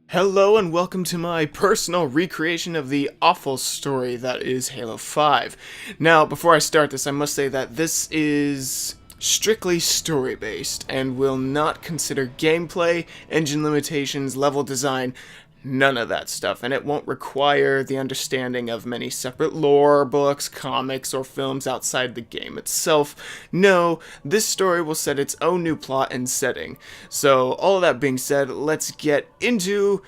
Hello and welcome to my personal recreation of the awful story that is Halo 5. Now, before I start this, I must say that this is strictly story-based and will not consider gameplay, engine limitations, level design, none of that stuff, and it won't require the understanding of many separate lore, books, comics, or films outside the game itself. No, this story will set its own new plot and setting. So, all of that being said, let's get into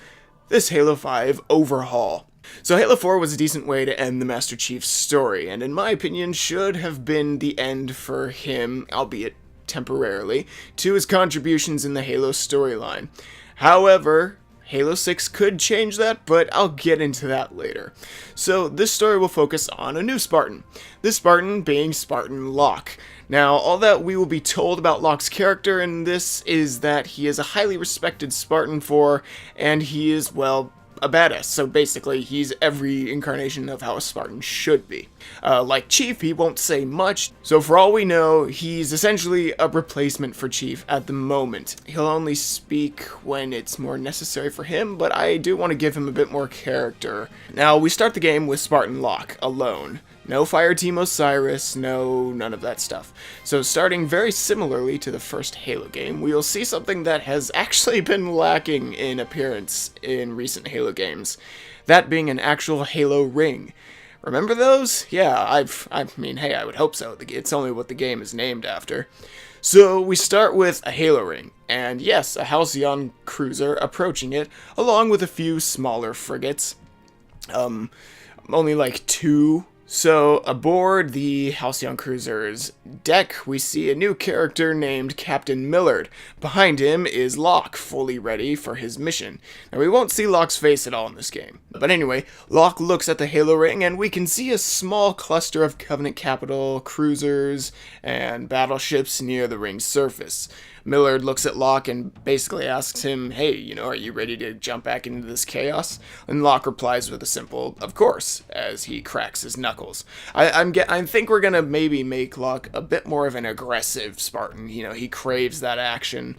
this Halo 5 overhaul. So Halo 4 was a decent way to end the Master Chief's story, and in my opinion should have been the end for him, albeit temporarily, to his contributions in the Halo storyline. However, Halo 6 could change that, but I'll get into that later. So this story will focus on a new Spartan. This Spartan being Spartan Locke. Now, all that we will be told about Locke's character in this is that he is a highly respected Spartan 4, and he is, well, a badass. So basically, he's every incarnation of how a Spartan should be. Like Chief, he won't say much, so for all we know, he's essentially a replacement for Chief at the moment. He'll only speak when it's more necessary for him, but I do want to give him a bit more character. Now, we start the game with Spartan Locke, alone. No Fireteam Osiris, none of that stuff. So starting very similarly to the first Halo game, we will see something that has actually been lacking in appearance in recent Halo games. That being an actual Halo ring. Remember those? Yeah, I mean, hey, I would hope so. It's only what the game is named after. So we start with a Halo ring, and yes, a Halcyon cruiser approaching it, along with a few smaller frigates. Only like two. So, aboard the Halcyon Cruiser's deck, we see a new character named Captain Millard. Behind him is Locke, fully ready for his mission. Now, we won't see Locke's face at all in this game. But anyway, Locke looks at the Halo ring, and we can see a small cluster of Covenant capital, cruisers, and battleships near the ring's surface. Millard looks at Locke and basically asks him, hey, are you ready to jump back into this chaos? And Locke replies with a simple, of course, as he cracks his knuckles. I think we're gonna maybe make Locke a bit more of an aggressive Spartan. He craves that action.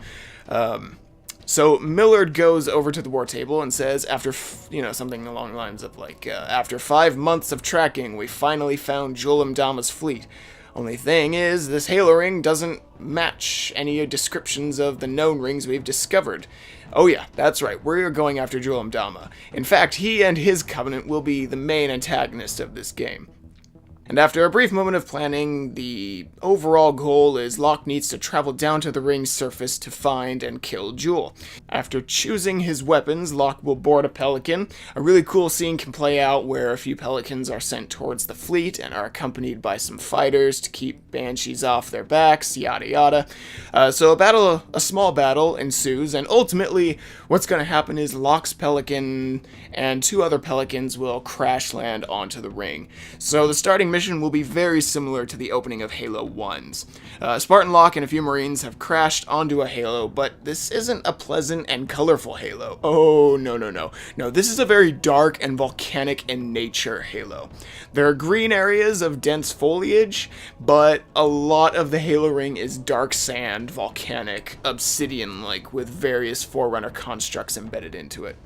So Millard goes over to the war table and says, after, something along the lines of after 5 months of tracking, we finally found Jul 'Mdama's fleet. Only thing is, this Halo ring doesn't match any descriptions of the known rings we've discovered. Oh yeah, that's right, we're going after Jul 'Mdama. In fact, he and his Covenant will be the main antagonist of this game. And after a brief moment of planning, the overall goal is Locke needs to travel down to the ring's surface to find and kill Jul. After choosing his weapons, Locke will board a Pelican. A really cool scene can play out where a few Pelicans are sent towards the fleet and are accompanied by some fighters to keep Banshees off their backs, yada yada. So a small battle ensues, and ultimately what's going to happen is Locke's Pelican and 2 other Pelicans will crash land onto the ring. So the starting mission will be very similar to the opening of Halo 1's. Spartan Locke and a few Marines have crashed onto a Halo, but this isn't a pleasant and colorful Halo. Oh, no. No, this is a very dark and volcanic in nature Halo. There are green areas of dense foliage, but a lot of the Halo ring is dark sand, volcanic, obsidian-like, with various Forerunner constructs embedded into it.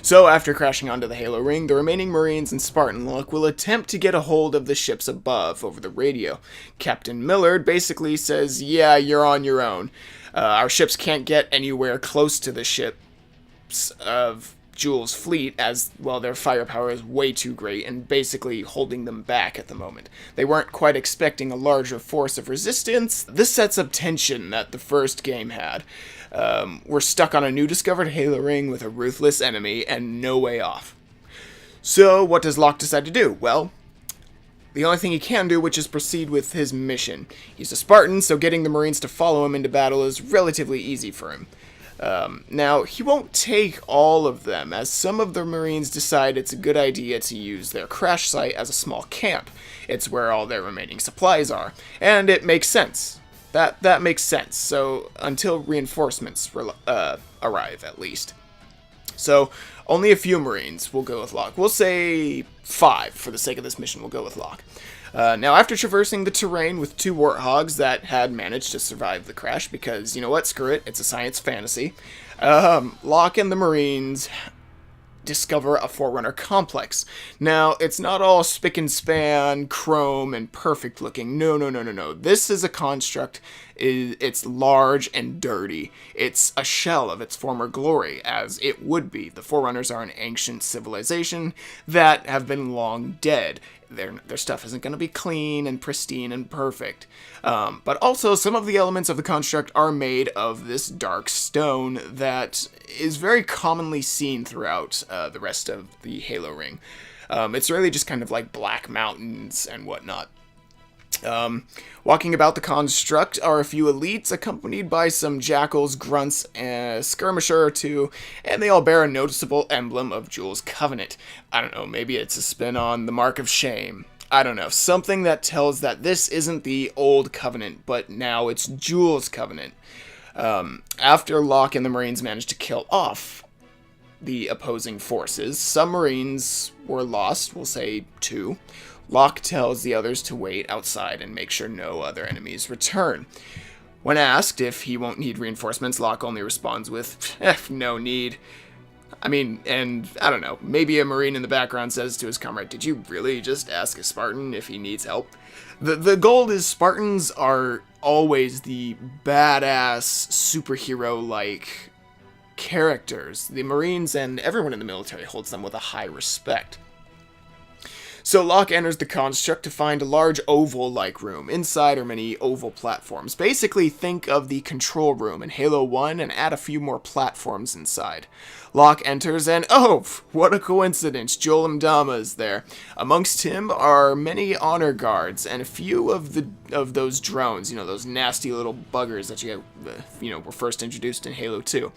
So, after crashing onto the Halo ring, the remaining Marines and Spartan Locke will attempt to get a hold of the ships above over the radio. Captain Millard basically says, yeah, you're on your own. Our ships can't get anywhere close to the ships of Jul's fleet, as, well, their firepower is way too great and basically holding them back at the moment. They weren't quite expecting a larger force of resistance. This sets up tension that the first game had. We're stuck on a new discovered Halo ring with a ruthless enemy and no way off. So, what does Locke decide to do? Well, the only thing he can do, which is proceed with his mission. He's a Spartan, so getting the Marines to follow him into battle is relatively easy for him. Now, he won't take all of them, as some of the Marines decide it's a good idea to use their crash site as a small camp. It's where all their remaining supplies are, and it makes sense. That makes sense, so until reinforcements arrive, at least. So, only a few Marines will go with Locke. We'll say 5, for the sake of this mission, we'll go with Locke. Now, after traversing the terrain with 2 warthogs that had managed to survive the crash, because, you know what, screw it, it's a science fantasy, Locke and the Marines discover a Forerunner complex. Now, it's not all spick and span, chrome, and perfect looking. No. This is a construct. It's large and dirty. It's a shell of its former glory, as it would be. The Forerunners are an ancient civilization that have been long dead. Their stuff isn't going to be clean and pristine and perfect. But also, some of the elements of the construct are made of this dark stone that is very commonly seen throughout the rest of the Halo ring. It's really just kind of like black mountains and whatnot. Walking about the construct are a few elites, accompanied by some jackals, grunts, and a skirmisher or 2, and they all bear a noticeable emblem of Jules' Covenant. I don't know, maybe it's a spin on the Mark of Shame. I don't know, something that tells that this isn't the old Covenant, but now it's Jules' Covenant. After Locke and the Marines managed to kill off the opposing forces, some Marines were lost, we'll say 2. Locke tells the others to wait outside and make sure no other enemies return. When asked if he won't need reinforcements, Locke only responds with, no need. I mean, and I don't know, maybe a Marine in the background says to his comrade, did you really just ask a Spartan if he needs help? The goal is Spartans are always the badass, superhero-like characters. The Marines and everyone in the military holds them with a high respect. So Locke enters the construct to find a large oval-like room. Inside are many oval platforms. Basically, think of the control room in Halo 1 and add a few more platforms inside. Locke enters and, oh, what a coincidence, Joel Mdama is there. Amongst him are many honor guards and a few of those drones, you know, those nasty little buggers that were first introduced in Halo 2.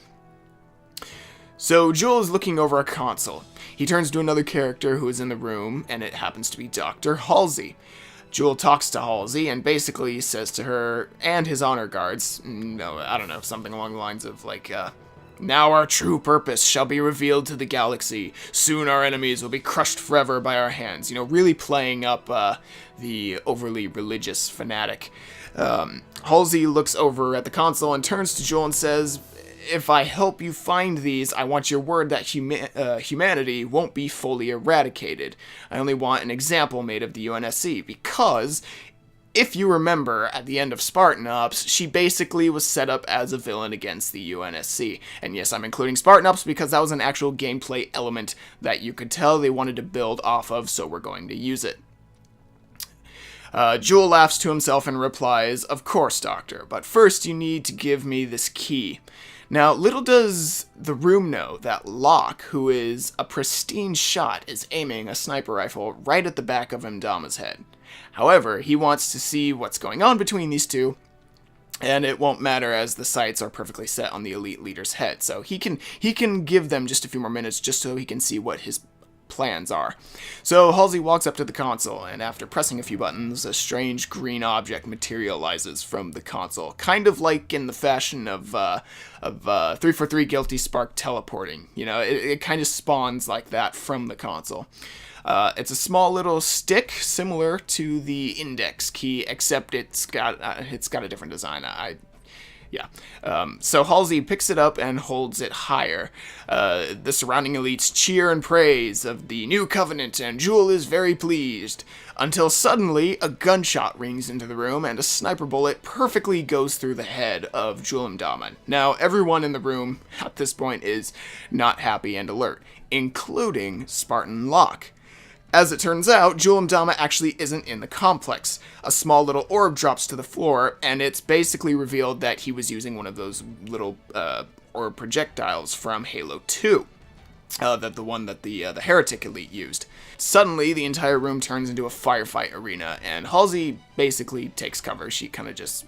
So Joel is looking over a console. He turns to another character who is in the room, and it happens to be Dr. Halsey. Joel talks to Halsey and basically says to her and his honor guards, something along the lines of like, now our true purpose shall be revealed to the galaxy. Soon our enemies will be crushed forever by our hands. Really playing up the overly religious fanatic. Halsey looks over at the console and turns to Joel and says, if I help you find these, I want your word that humanity won't be fully eradicated. I only want an example made of the UNSC, because if you remember, at the end of Spartan Ops, she basically was set up as a villain against the UNSC. And yes, I'm including Spartan Ops because that was an actual gameplay element that you could tell they wanted to build off of, so we're going to use it. Joel laughs to himself and replies, of course, Doctor, but first you need to give me this key. Now, little does the room know that Locke, who is a pristine shot, is aiming a sniper rifle right at the back of Mdama's head. However, he wants to see what's going on between these two, and it won't matter as the sights are perfectly set on the elite leader's head. So he can give them just a few more minutes just so he can see what his plans are. So Halsey walks up to the console, and after pressing a few buttons, a strange green object materializes from the console, kind of like in the fashion of 343 Guilty Spark teleporting. It kind of spawns like that from the console. It's a small little stick similar to the index key, except it's got a different design. So Halsey picks it up and holds it higher. The surrounding elites cheer and praise of the new covenant, and Joel is very pleased. Until suddenly, a gunshot rings into the room, and a sniper bullet perfectly goes through the head of Joel Mdama. Now, everyone in the room at this point is not happy and alert, including Spartan Locke. As it turns out, Joel Mdama actually isn't in the complex. A small little orb drops to the floor, and it's basically revealed that he was using one of those little orb projectiles from Halo 2. The one that the Heretic Elite used. Suddenly, the entire room turns into a firefight arena, and Halsey basically takes cover. She kind of just,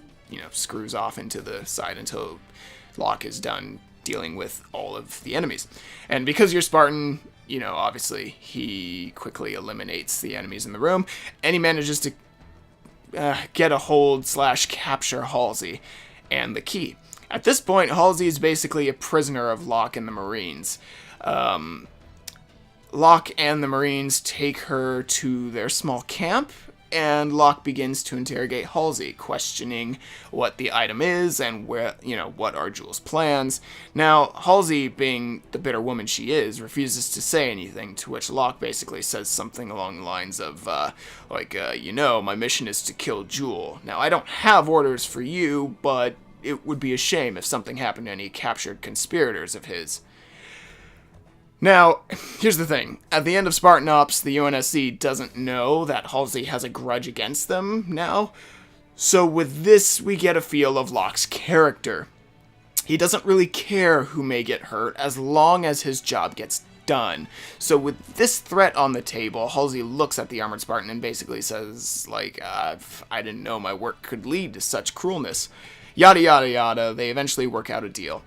screws off into the side until Locke is done dealing with all of the enemies. And because you're Spartan, obviously, he quickly eliminates the enemies in the room, and he manages to get a hold/capture Halsey and the key. At this point, Halsey is basically a prisoner of Locke and the Marines. Locke and the Marines take her to their small camp, and Locke begins to interrogate Halsey, questioning what the item is and what are Jules' plans. Now, Halsey, being the bitter woman she is, refuses to say anything, to which Locke basically says something along the lines of, my mission is to kill Jules. Now, I don't have orders for you, but it would be a shame if something happened to any captured conspirators of his. Now, here's the thing. At the end of Spartan Ops, the UNSC doesn't know that Halsey has a grudge against them now. So with this, we get a feel of Locke's character. He doesn't really care who may get hurt as long as his job gets done. So with this threat on the table, Halsey looks at the armored Spartan and basically says, I didn't know my work could lead to such cruelness. Yada yada yada. They eventually work out a deal.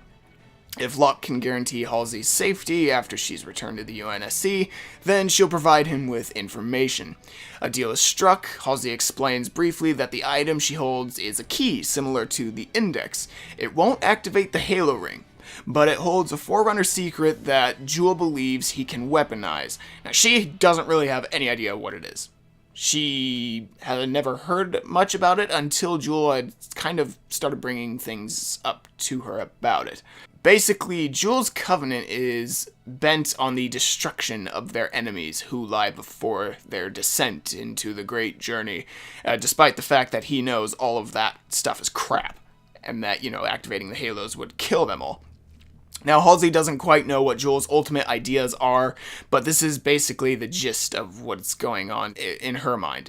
If Locke can guarantee Halsey's safety after she's returned to the UNSC, then she'll provide him with information. A deal is struck. Halsey explains briefly that the item she holds is a key similar to the Index. It won't activate the Halo ring, but it holds a Forerunner secret that Jewel believes he can weaponize. Now, she doesn't really have any idea what it is. She had never heard much about it until Jewel had kind of started bringing things up to her about it. Basically, Jules' covenant is bent on the destruction of their enemies who lie before their descent into the great journey, despite the fact that he knows all of that stuff is crap, and that, activating the halos would kill them all. Now, Halsey doesn't quite know what Jules' ultimate ideas are, but this is basically the gist of what's going on in her mind.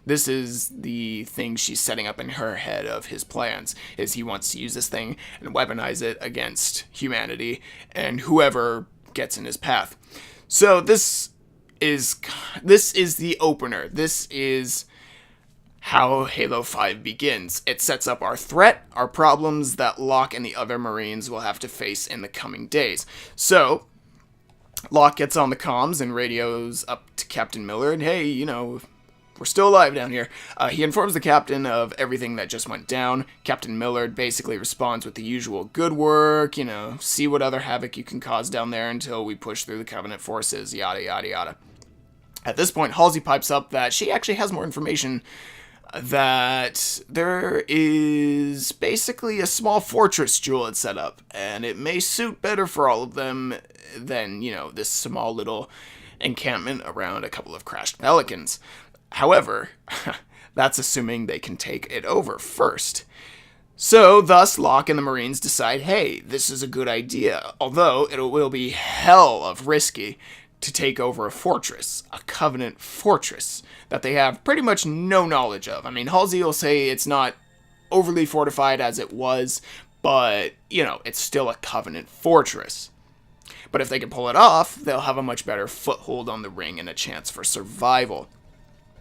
This is the thing she's setting up in her head of his plans, is he wants to use this thing and weaponize it against humanity and whoever gets in his path. So this is the opener. This is how Halo 5 begins. It sets up our threat, our problems that Locke and the other Marines will have to face in the coming days. So, Locke gets on the comms and radios up to Captain Millard, hey, we're still alive down here. He informs the captain of everything that just went down. Captain Millard basically responds with the usual good work, see what other havoc you can cause down there until we push through the Covenant forces, yada yada yada. At this point, Halsey pipes up that she actually has more information, that there is basically a small fortress Jewel had set up, and it may suit better for all of them than, this small little encampment around a couple of crashed Pelicans. However, that's assuming they can take it over first. So, thus, Locke and the Marines decide, hey, this is a good idea, although it will be hell of risky to take over a fortress, a Covenant fortress, that they have pretty much no knowledge of. I mean, Halsey will say it's not overly fortified as it was, but, it's still a Covenant fortress. But if they can pull it off, they'll have a much better foothold on the ring and a chance for survival.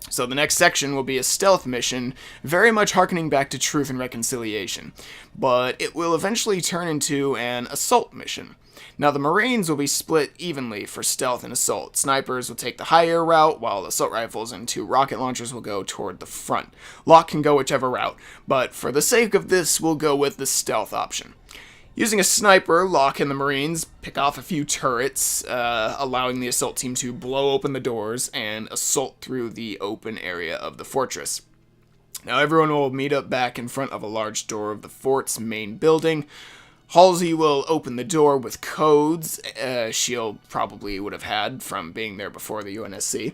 So the next section will be a stealth mission, very much harkening back to Truth and Reconciliation, but it will eventually turn into an assault mission. Now the Marines will be split evenly for stealth and assault. Snipers will take the higher route, while assault rifles and 2 rocket launchers will go toward the front. Locke can go whichever route, but for the sake of this, we'll go with the stealth option. Using a sniper, Locke and the Marines pick off a few turrets, allowing the assault team to blow open the doors and assault through the open area of the fortress. Now everyone will meet up back in front of a large door of the fort's main building. Halsey will open the door with codes Shield probably would have had from being there before the UNSC.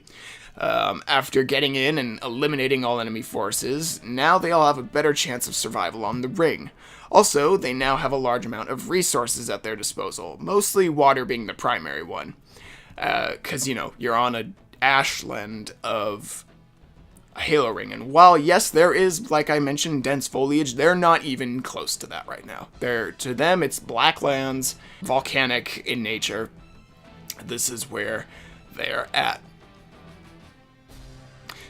After getting in and eliminating all enemy forces, now they all have a better chance of survival on the ring. Also, they now have a large amount of resources at their disposal, mostly water being the primary one. Because, you're on a ashland of a Halo ring, and while, yes, there is, like I mentioned, dense foliage, they're not even close to that right now. To them, it's black lands, volcanic in nature. This is where they're at.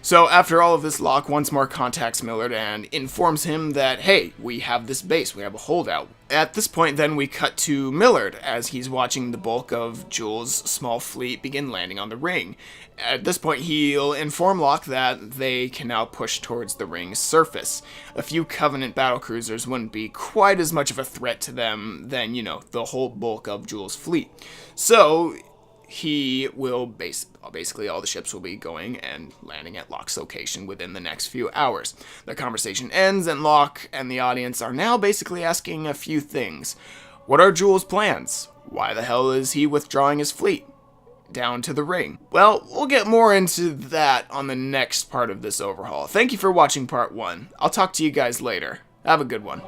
So after all of this, Locke once more contacts Millard and informs him that, hey, we have this base, we have a holdout. At this point, then, we cut to Millard as he's watching the bulk of Jules' small fleet begin landing on the ring. At this point, he'll inform Locke that they can now push towards the ring's surface. A few Covenant battlecruisers wouldn't be quite as much of a threat to them than, the whole bulk of Jules' fleet. So he will basically all the ships will be going and landing at Locke's location within the next few hours. The conversation ends, and Locke and the audience are now basically asking a few things. What are Jules' plans? Why the hell is he withdrawing his fleet down to the ring? Well, we'll get more into that on the next part of this overhaul. Thank you for watching part 1. I'll talk to you guys later. Have a good one.